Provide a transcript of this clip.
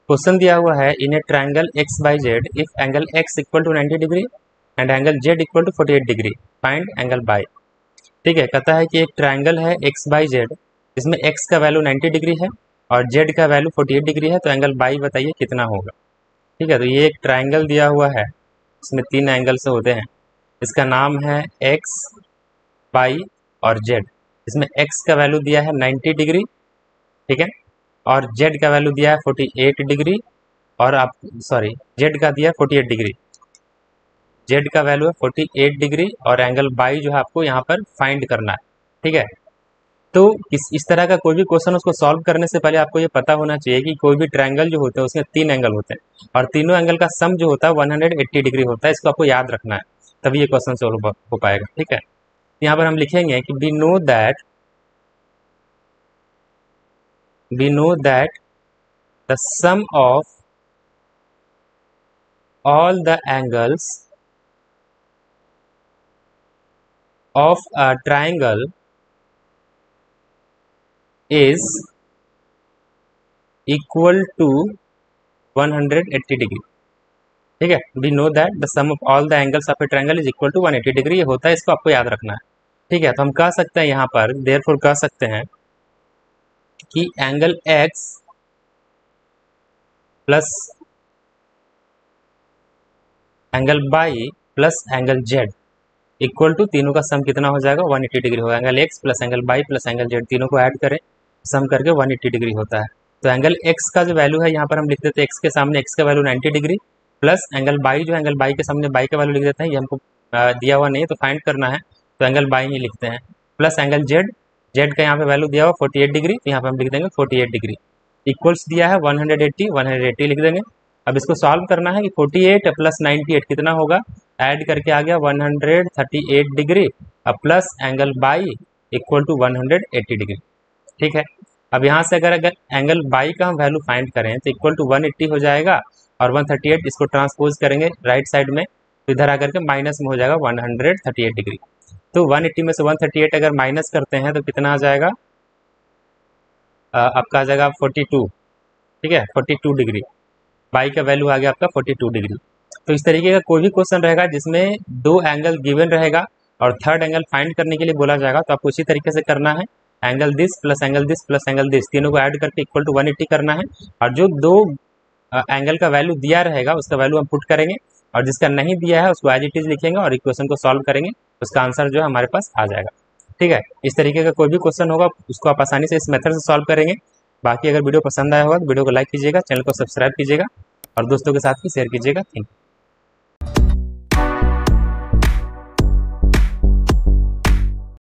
Question दिया हुआ है in a triangle X Y Z if angle X equal to 90 degree and angle Z equal to 48 degree find angle Y. ठीक है, कहता है कि एक ट्रायंगल है एक्स बाई जेड, इसमें एक्स का वैल्यू 90 डिग्री है और जेड का वैल्यू 48 डिग्री है, तो एंगल बाई बताइए कितना होगा। ठीक है, तो ये एक ट्रायंगल दिया हुआ है, इसमें 3 एंगल से होते हैं, इसका नाम है एक्स बाई और जेड। इसमें एक्स का वैल्यू दिया है 90 डिग्री, ठीक है, और जेड का वैल्यू दिया है 48 डिग्री, और आप सॉरी जेड का दिया है 48 डिग्री, जेड का वैल्यू है 48 डिग्री और एंगल बाई जो है आपको यहाँ पर फाइंड करना है। ठीक है, तो इस तरह का कोई भी क्वेश्चन उसको सॉल्व करने से पहले आपको ये पता होना चाहिए कि कोई भी ट्रायंगल जो होते हैं उसमें 3 एंगल होते हैं और तीनों एंगल का सम जो होता है 180 डिग्री होता है। इसको आपको याद रखना है, तभी ये क्वेश्चन सॉल्व हो पाएगा। ठीक है, यहाँ पर हम लिखेंगे कि we know that the sum of all the angles of a triangle is equal to 180 degree। ठीक है, we know that the sum of all the angles of a triangle is equal to 180 degree, ये होता है, इसको आपको याद रखना है। ठीक है, तो हम कह सकते हैं यहाँ पर therefore कह सकते हैं कि angle x plus angle y plus angle Z equal to तीनों का सम कितना हो जाएगा 180 डिग्री होगा। Angle x plus angle y plus angle z तीनों को ऐड करें, सम करके 180 डिग्री होता है। तो एंगल एक्स का जो वैल्यू है यहाँ पर हम लिख देते हैं एक्स के सामने एक्स का value 90 degree plus angle by, जो एंगल बाई के सामने बाई का वैल्यू लिख देते हैं, ये हमको दिया हुआ नहीं है तो फाइंड करना है, तो एंगल बाई ही लिखते हैं, प्लस एंगल जेड, जेड का यहाँ पे वैल्यू दिया हुआ 48 डिग्री, तो यहाँ पे हम लिख देंगे 48 डिग्री, इक्वल्स दिया है 180 लिख देंगे। अब इसको सॉल्व करना है कि 48 प्लस 98 कितना होगा, ऐड करके आ गया 138 डिग्री अब plus angle y equal to 180 degree. ठीक है, अब यहाँ से अगर एंगल बाई का हम वैल्यू फाइंड करें तो इक्वल टू 180 हो जाएगा और 138 इसको ट्रांसपोज करेंगे राइट साइड में, तो इधर आकर के माइनस में हो जाएगा 138 डिग्री। तो 180 में से 138 अगर माइनस करते हैं तो कितना आ जाएगा, आपका आ जाएगा 42। ठीक है, 42 डिग्री, बाई का वैल्यू आ गया आपका 42 डिग्री। तो इस तरीके का कोई भी क्वेश्चन रहेगा जिसमें 2 एंगल गिवन रहेगा और थर्ड एंगल फाइंड करने के लिए बोला जाएगा, तो आपको उसी तरीके से करना है, angle this plus angle this plus angle this तीनों को ऐड करके इक्वल टू 180 करना है, और जो 2 एंगल का वैल्यू दिया रहेगा उसका वैल्यू हम पुट करेंगे और जिसका नहीं दिया है उसको एज इट इज लिखेंगे और इक्वेशन को सॉल्व करेंगे, उसका आंसर जो है हमारे पास आ जाएगा। ठीक है, इस तरीके का कोई भी क्वेश्चन होगा उसको आप आसानी से इस मेथड से सॉल्व करेंगे। बाकी अगर वीडियो पसंद आया होगा तो वीडियो को लाइक कीजिएगा, चैनल को सब्सक्राइब कीजिएगा और दोस्तों के साथ भी शेयर कीजिएगा। Thank you.